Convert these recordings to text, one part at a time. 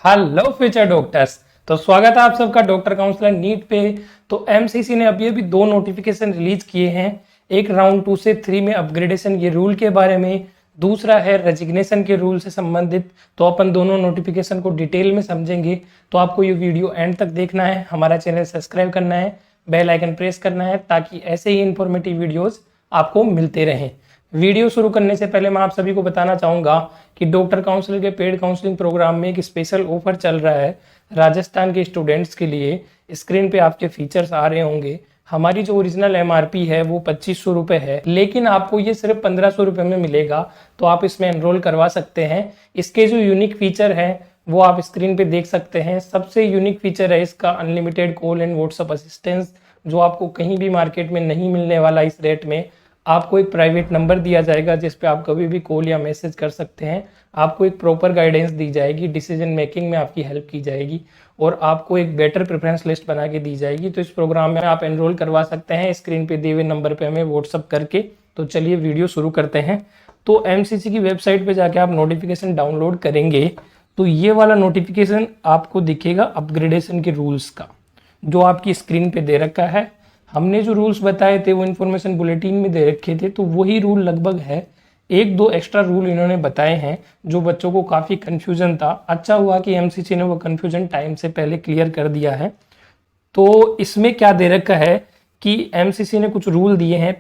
Hello future doctors. तो स्वागत है आप सबका डॉक्टर काउंसलर नीट पे। तो एमसीसी ने अभी दो नोटिफिकेशन रिलीज किए हैं। एक राउंड 2 से 3 में अपग्रेडेशन ये रूल के बारे में, दूसरा है रेजिग्नेशन के रूल से संबंधित। तो अपन दोनों नोटिफिकेशन को डिटेल में समझेंगे। तो आपको ये वीडियो एंड तक देखना है, हमारा चैनल सब्सक्राइब करना है, बेल आइकन प्रेस करना है ताकि ऐसे ही इंफॉर्मेटिव वीडियोस आपको मिलते रहें। वीडियो शुरू करने से पहले मैं आप सभी को बताना चाहूँगा कि डॉक्टर काउंसलर के पेड काउंसलिंग प्रोग्राम में एक स्पेशल ऑफर चल रहा है राजस्थान के स्टूडेंट्स के लिए। स्क्रीन पे आपके फीचर्स आ रहे होंगे। हमारी जो ओरिजिनल एमआरपी है वो 2500 रुपये है, लेकिन आपको ये सिर्फ 1500 रुपये में मिलेगा। तो आप इसमें एनरोल करवा सकते हैं। इसके जो यूनिक फीचर है वो आप स्क्रीन पे देख सकते हैं। सबसे यूनिक फीचर है इसका unlimited call and WhatsApp assistance, जो आपको कहीं भी मार्केट में नहीं मिलने वाला। इस रेट में आपको एक प्राइवेट नंबर दिया जाएगा जिस पे आप कभी भी कॉल या मैसेज कर सकते हैं। आपको एक प्रॉपर गाइडेंस दी जाएगी, डिसीजन मेकिंग में आपकी हेल्प की जाएगी और आपको एक बेटर प्रेफरेंस लिस्ट बना के दी जाएगी। तो इस प्रोग्राम में आप एनरोल करवा सकते हैं स्क्रीन पे दिए हुए नंबर पे हमें व्हाट्सअप करके। तो चलिए वीडियो शुरू करते हैं। तो एमसीसी की वेबसाइट पे जाके आप नोटिफिकेशन डाउनलोड करेंगे तो ये वाला नोटिफिकेशन आपको दिखेगा अपग्रेडेशन के रूल्स का, जो आपकी स्क्रीन पे दे रखा है। हमने जो रूल्स बताए थे वो इन्फॉर्मेशन बुलेटिन में दे रखे थे, तो वही रूल लगभग है। एक दो एक्स्ट्रा रूल इन्होंने बताए हैं जो बच्चों को काफ़ी कन्फ्यूजन था। अच्छा हुआ कि एमसीसी ने वो कन्फ्यूजन टाइम से पहले क्लियर कर दिया है। तो इसमें क्या दे रखा है कि एमसीसी ने कुछ रूल दिए हैं।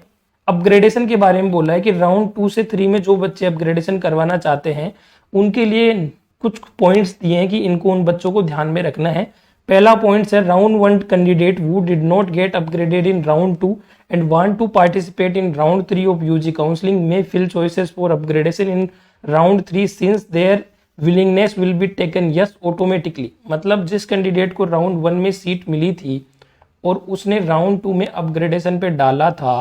अपग्रेडेशन के बारे में बोला है कि राउंड 2 से 3 में जो बच्चे अपग्रेडेशन करवाना चाहते हैं उनके लिए कुछ पॉइंट्स दिए हैं कि इनको उन बच्चों को ध्यान में रखना है। पहला पॉइंट है round 1 candidate who did not get upgraded in round 2 and want to participate in round 3 of UG counseling may fill choices for upgradation in round 3 since their willingness will be taken yes automatically। मतलब जिस candidate को round 1 में seat मिली थी और उसने round 2 में upgradation पे डाला था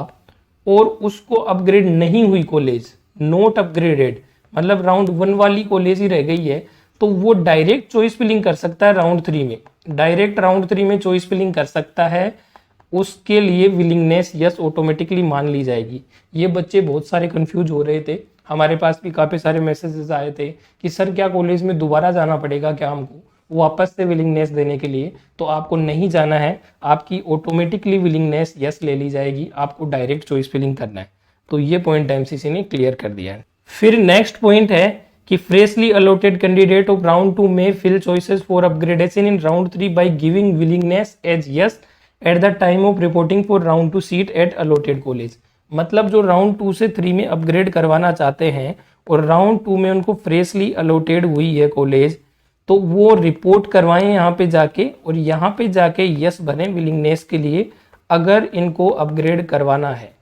और उसको अपग्रेड नहीं हुई कॉलेज, नॉट अपग्रेडेड, मतलब राउंड 1 वाली कॉलेज ही रह गई है, तो वो डायरेक्ट चॉइस फिलिंग कर सकता है राउंड 3 में। डायरेक्ट राउंड 3 में चॉइस फिलिंग कर सकता है। उसके लिए विलिंगनेस यस ऑटोमेटिकली मान ली जाएगी। ये बच्चे बहुत सारे कंफ्यूज हो रहे थे, हमारे पास भी काफ़ी सारे मैसेजेस आए थे कि सर क्या कॉलेज में दोबारा जाना पड़ेगा क्या हमको वापस से विलिंगनेस देने के लिए। तो आपको नहीं जाना है, आपकी ऑटोमेटिकली विलिंगनेस यस ले ली जाएगी। आपको डायरेक्ट चॉइस फिलिंग करना है। तो ये पॉइंट एमसीसी ने क्लियर कर दिया है। फिर नेक्स्ट पॉइंट है कि freshly allotted candidate of round 2 may fill choices for upgradation in round 3 by giving willingness as yes at the time of reporting for round 2 seat at allotted college। मतलब जो round 2 से 3 में upgrade करवाना चाहते हैं और राउंड 2 में उनको फ्रेशली अलॉटेड हुई है कॉलेज, तो वो रिपोर्ट करवाएं यहाँ पे जाके और यहाँ पे जाके यस भरें विलिंगनेस के लिए अगर इनको अपग्रेड करवाना है।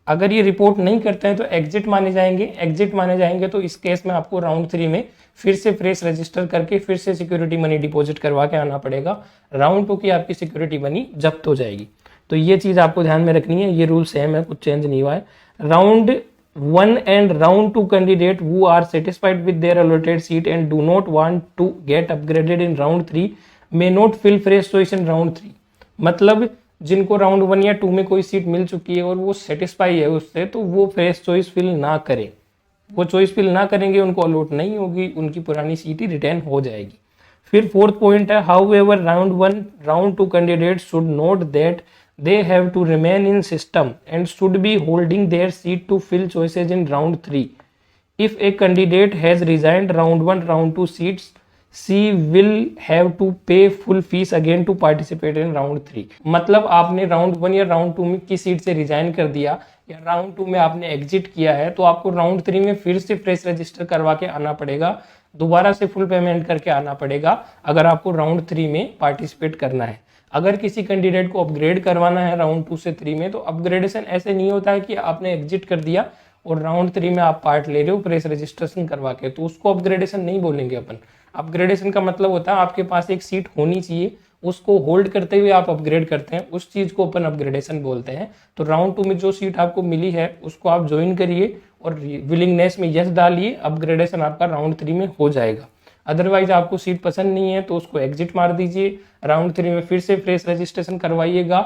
अगर ये रिपोर्ट नहीं करते हैं तो एग्जिट माने जाएंगे। एग्जिट माने जाएंगे तो इस केस में आपको राउंड 3 में फिर से फ्रेश रजिस्टर करके फिर से सिक्योरिटी मनी डिपॉजिट करवा के आना पड़ेगा। राउंड 2 की आपकी सिक्योरिटी मनी जब्त हो जाएगी। तो ये चीज़ आपको ध्यान में रखनी है। ये रूल सेम है, कुछ चेंज नहीं हुआ है। Round 1 and round 2 candidate who are satisfied with their allotted seat and do not want to get upgraded in round 3 may not fill fresh choice in round 3। मतलब जिनको राउंड 1 या 2 में कोई सीट मिल चुकी है और वो सेटिस्फाई है उससे, तो वो फ्रेश चॉइस फिल ना करें। वो चॉइस फिल ना करेंगे, उनको अलॉट नहीं होगी, उनकी पुरानी सीट ही रिटर्न हो जाएगी। फिर फोर्थ पॉइंट है how ever round 1 round 2 candidate should note that they have to remain in system and should be holding their seat to fill choices in round 3। if a candidate has resigned round 1 round 2 seats she will have to pay full fees again to participate in round 3। मतलब आपने round 1 या round 2 में की seat से resign कर दिया या round 2 में आपने एग्जिट किया है तो आपको राउंड 3 में फिर से फ्रेश रजिस्टर करवा के आना पड़ेगा, दोबारा से फुल पेमेंट करके आना पड़ेगा अगर आपको राउंड 3 में पार्टिसिपेट करना है। अगर किसी कैंडिडेट को अपग्रेड करवाना है राउंड 2 से 3 में, तो अपग्रेडेशन ऐसे नहीं होता है कि आपने एग्जिट कर दिया और राउंड 3 में आप पार्ट ले रहे हो प्रेस रजिस्ट्रेशन करवा के, तो उसको अपग्रेडेशन नहीं बोलेंगे अपन। अपग्रेडेशन का मतलब होता है आपके पास एक सीट होनी चाहिए, उसको होल्ड करते हुए आप अपग्रेड करते हैं, उस चीज़ को अपन अपग्रेडेशन बोलते हैं। तो राउंड 2 में जो सीट आपको मिली है उसको आप ज्वाइन करिए और विलिंगनेस में यस डालिए, अपग्रेडेशन आपका राउंड 3 में हो जाएगा। अदरवाइज आपको सीट पसंद नहीं है तो उसको एग्जिट मार दीजिए, राउंड 3 में फिर से फ्रेश रजिस्ट्रेशन करवाइएगा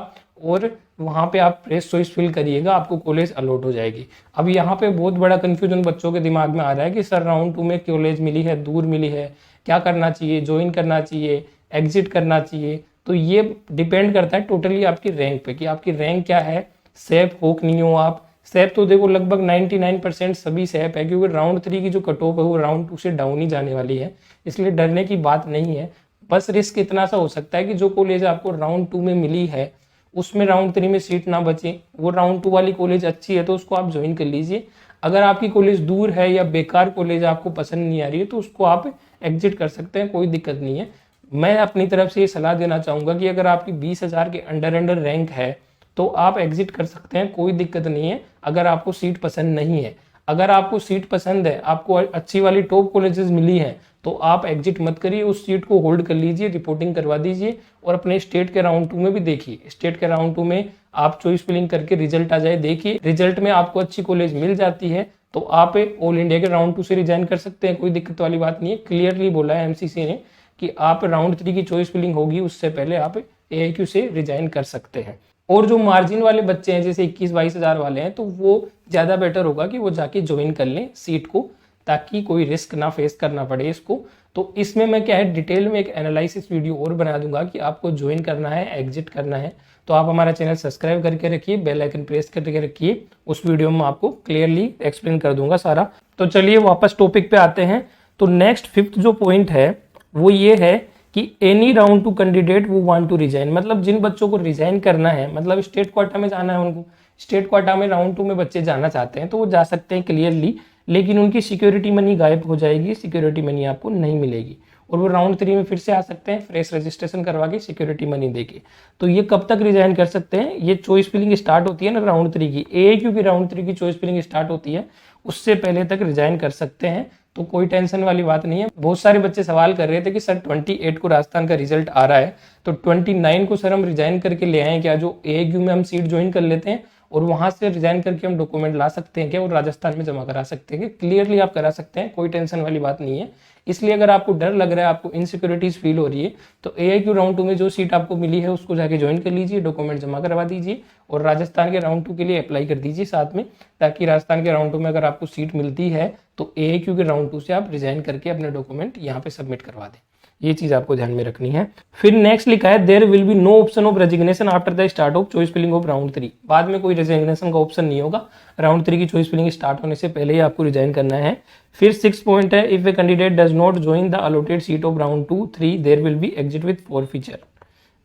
और वहाँ पे आप फ्रेश चॉइस फिल करिएगा, आपको कॉलेज अलॉट हो जाएगी। अब यहाँ पे बहुत बड़ा कंफ्यूजन बच्चों के दिमाग में आ रहा है कि सर राउंड 2 में कॉलेज मिली है, दूर मिली है, क्या करना चाहिए, ज्वाइन करना चाहिए, एग्जिट करना चाहिए। तो ये डिपेंड करता है टोटली आपकी रैंक पे कि आपकी रैंक क्या है, सेफ हो कि नहीं हो आप। सेफ तो देखो लगभग 99% सभी सेफ है, क्योंकि राउंड 3 की जो कट ऑफ है वो राउंड 2 से डाउन ही जाने वाली है, इसलिए डरने की बात नहीं है। बस रिस्क इतना सा हो सकता है कि जो कॉलेज आपको राउंड 2 में मिली है उसमें राउंड 3 में सीट ना बचे, वो राउंड 2 वाली कॉलेज अच्छी है तो उसको आप ज्वाइन कर लीजिए। अगर आपकी कॉलेज दूर है या बेकार कॉलेज आपको पसंद नहीं आ रही है तो उसको आप एग्जिट कर सकते हैं, कोई दिक्कत नहीं है। मैं अपनी तरफ से ये सलाह देना चाहूँगा कि अगर आपकी 20,000 के अंडर रैंक है तो आप एग्जिट कर सकते हैं, कोई दिक्कत नहीं है अगर आपको सीट पसंद नहीं है। अगर आपको सीट पसंद है, आपको अच्छी वाली टॉप कॉलेजेस मिली हैं, तो आप एग्जिट मत करिए, उस सीट को होल्ड कर लीजिए, रिपोर्टिंग करवा दीजिए और अपने स्टेट के राउंड 2 में भी देखिए। स्टेट के राउंड 2 में आप चॉइस फिलिंग करके रिजल्ट आ जाए, देखिए रिजल्ट में आपको अच्छी कॉलेज मिल जाती है तो आप ऑल इंडिया के राउंड 2 से रिजाइन कर सकते हैं, कोई दिक्कत वाली बात नहीं है। क्लियरली बोला है एमसीसी ने कि आप राउंड 3 की चॉइस फिलिंग होगी उससे पहले आप एआईक्यू से रिजाइन कर सकते हैं। और जो मार्जिन वाले बच्चे हैं जैसे 21-22 हज़ार वाले हैं तो वो ज़्यादा बेटर होगा कि वो जाके ज्वाइन कर लें सीट को, ताकि कोई रिस्क ना फेस करना पड़े इसको। तो इसमें मैं क्या है डिटेल में एक एनालिसिस वीडियो और बना दूंगा कि आपको ज्वाइन करना है, एग्जिट करना है, तो आप हमारा चैनल सब्सक्राइब करके रखिए, बेल आइकन प्रेस करके रखिए, उस वीडियो में आपको क्लियरली एक्सप्लेन कर दूंगा सारा। तो चलिए वापस टॉपिक पे आते हैं। तो नेक्स्ट 5th जो पॉइंट है वो ये है कि एनी राउंड 2 कैंडिडेट वो वांट टू रिजाइन, मतलब जिन बच्चों को रिजाइन करना है, मतलब स्टेट क्वाटा में जाना है उनको, स्टेट क्वाटा में राउंड 2 में बच्चे जाना चाहते हैं तो वो जा सकते हैं क्लियरली, लेकिन उनकी सिक्योरिटी मनी गायब हो जाएगी, सिक्योरिटी मनी आपको नहीं मिलेगी और वो राउंड 3 में फिर से आ सकते हैं फ्रेश रजिस्ट्रेशन करवा के सिक्योरिटी मनी देके। तो ये कब तक रिजाइन कर सकते हैं, ये चॉइस फिलिंग स्टार्ट होती है ना राउंड 3 की, एआईक्यू की राउंड 3 की चॉइस फिलिंग स्टार्ट होती है, उससे पहले तक रिजाइन कर सकते हैं, तो कोई टेंशन वाली बात नहीं है। बहुत सारे बच्चे सवाल कर रहे थे कि सर 28 को राजस्थान का रिजल्ट आ रहा है तो 29 को सर हम रिजाइन करके ले आए क्या, जो एआईक्यू में हम सीट ज्वाइन कर लेते हैं और वहां से रिजाइन करके हम डॉक्यूमेंट ला सकते हैं क्या और राजस्थान में जमा करा सकते हैं? क्लियरली आप करा सकते हैं, कोई टेंशन वाली बात नहीं है। इसलिए अगर आपको डर लग रहा है, आपको इनसिक्योरिटीज फील हो रही है, तो एआईक्यू राउंड 2 में जो सीट आपको मिली है उसको जाके ज्वाइन कर लीजिए, डॉक्यूमेंट जमा करवा दीजिए और राजस्थान के राउंड 2 के लिए अप्लाई कर दीजिए साथ में, ताकि राजस्थान के राउंड 2 में अगर आपको सीट मिलती है तो एआईक्यू के राउंड 2 से आप रिजाइन करके अपने डॉक्यूमेंट यहाँ पे सबमिट करवा दें। ये चीज आपको ध्यान में रखनी है। फिर नेक्स्ट लिखा है there will be no option of resignation after the start of choice filling of round 3, बाद में कोई रेजिग्नेशन का ऑप्शन नहीं होगा, राउंड 3 की चॉइस फिलिंग स्टार्ट होने से पहले ही आपको रिजाइन करना है। फिर 6 पॉइंट है if a candidate does not join the allotted seat of round 2-3 there will be exit with forfeiture,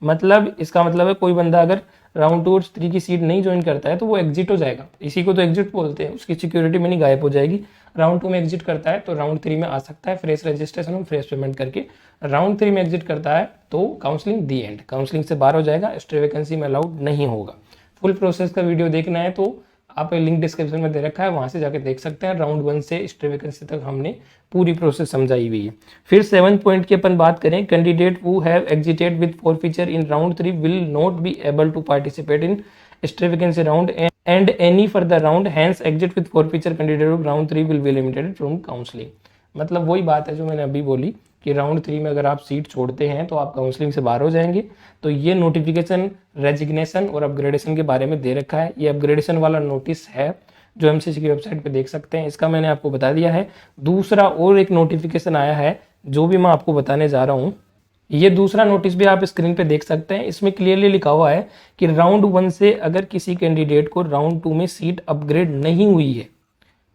मतलब इसका मतलब है कोई बंदा अगर राउंड 2 और 3 की सीट नहीं ज्वाइन करता है तो वो एग्जिट हो जाएगा, इसी को तो एग्जिट बोलते हैं, उसकी सिक्योरिटी मनी गायब हो जाएगी। राउंड 2 में एग्जिट करता है तो राउंड 3 में आ सकता है फ्रेश रजिस्ट्रेशन और फ्रेश पेमेंट करके। राउंड 3 में एग्जिट करता है तो काउंसलिंग दी एंड, काउंसलिंग से बाहर हो जाएगा, एक्स्ट्रा वैकेंसी में अलाउड नहीं होगा। फुल प्रोसेस का वीडियो देखना है तो आप लिंक डिस्क्रिप्शन में दे रखा है, वहां से जाकर देख सकते हैं। राउंड 1 से एक्स्ट्रा वैकेंसी तक हमने पूरी प्रोसेस समझाई हुई है। फिर 7th पॉइंट की अपन बात करें, candidate who have exited with forfeiture in round 3 will not be able to participate in extra vacancy round and any further round, hence exit with forfeiture candidate of round 3 will be limited from counselling. मतलब वही बात है जो मैंने अभी बोली कि round 3 में अगर आप सीट छोड़ते हैं तो आप काउंसलिंग से बाहर हो जाएंगे। तो ये नोटिफिकेशन रेजिग्नेशन और अपग्रेडेशन के बारे में दे रखा है, ये अपग्रेडेशन वाला नोटिस है जो एमसीसी की वेबसाइट पे देख सकते हैं, इसका मैंने आपको बता दिया है। दूसरा और एक नोटिफिकेशन आया है जो भी मैं आपको बताने जा रहा हूँ, ये दूसरा नोटिस भी आप स्क्रीन पे देख सकते हैं। इसमें क्लियरली लिखा हुआ है कि राउंड 1 से अगर किसी कैंडिडेट को राउंड 2 में सीट अपग्रेड नहीं हुई है,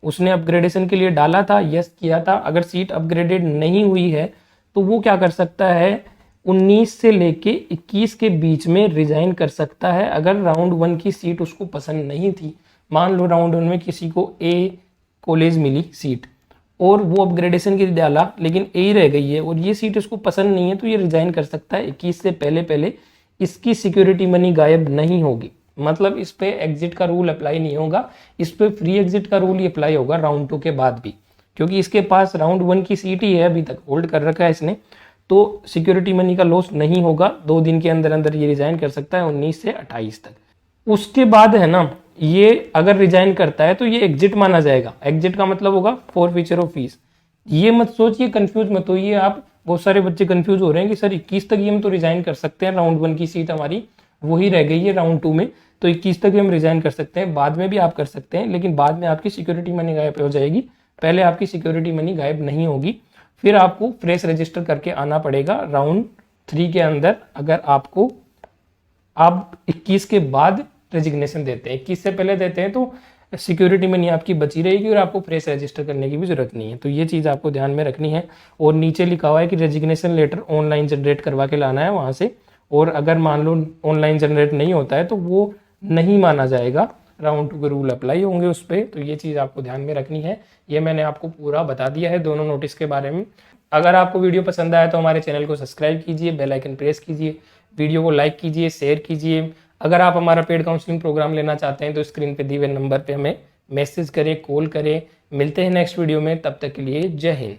उसने अपग्रेडेशन के लिए डाला था, यस किया था, अगर सीट अपग्रेडेड नहीं हुई है तो वो क्या कर सकता है, 19 से लेके 21 के बीच में रिजाइन कर सकता है। अगर राउंड 1 की सीट उसको पसंद नहीं थी, मान लो राउंड 1 में किसी को ए कॉलेज मिली सीट और वो अपग्रेडेशन के लिए डाला लेकिन ए ही रह गई है और ये सीट उसको पसंद नहीं है, तो ये रिजाइन कर सकता है 21 से पहले इसकी सिक्योरिटी मनी गायब नहीं होगी, मतलब इस पे एग्जिट का रूल अप्लाई नहीं होगा, इस पे फ्री एग्जिट का रूल ही अप्लाई होगा राउंड 2 के बाद भी, क्योंकि इसके पास राउंड 1 की सीट ही है, अभी तक होल्ड कर रखा है इसने, तो सिक्योरिटी मनी का लॉस नहीं होगा। 2 दिन के अंदर अंदर ये रिजाइन कर सकता है 19 से 28 तक। उसके बाद है ना, ये अगर रिजाइन करता है तो ये एग्जिट माना जाएगा। एग्जिट का मतलब होगा फॉरफीचर ऑफ फीस। ये मत सोचिए, कंफ्यूज मत होइए आप, बहुत सारे बच्चे कंफ्यूज हो रहे हैं कि सर 21 तक ही हम तो रिजाइन कर सकते हैं, राउंड 1 की सीट हमारी वही रह गई है राउंड 2 में, तो 21 तक भी हम रिजाइन कर सकते हैं, बाद में भी आप कर सकते हैं, लेकिन बाद में आपकी सिक्योरिटी मनी गायब हो जाएगी, पहले आपकी सिक्योरिटी मनी गायब नहीं होगी। फिर आपको फ्रेश रजिस्टर करके आना पड़ेगा राउंड 3 के अंदर। अगर आपको आप 21 के बाद रेजिग्नेशन देते हैं, 21 से पहले देते हैं तो सिक्योरिटी मनी आपकी बची रहेगी और आपको फ्रेश रजिस्टर करने की भी जरूरत नहीं है। तो ये चीज़ आपको ध्यान में रखनी है। और नीचे लिखा हुआ है कि रेजिग्नेशन लेटर ऑनलाइन जनरेट करवा के लाना है वहाँ से, और अगर मान लो ऑनलाइन जनरेट नहीं होता है तो वो नहीं माना जाएगा, राउंड 2 के रूल अप्लाई होंगे उस पर। तो ये चीज़ आपको ध्यान में रखनी है। ये मैंने आपको पूरा बता दिया है दोनों नोटिस के बारे में। अगर आपको वीडियो पसंद आया तो हमारे चैनल को सब्सक्राइब कीजिए, बेल आइकन प्रेस कीजिए, वीडियो को लाइक कीजिए, शेयर कीजिए। अगर आप हमारा पेड काउंसलिंग प्रोग्राम लेना चाहते हैं तो स्क्रीन पे दिए हुए नंबर पे हमें मैसेज करें, कॉल करें। मिलते हैं नेक्स्ट वीडियो में, तब तक के लिए जय हिंद।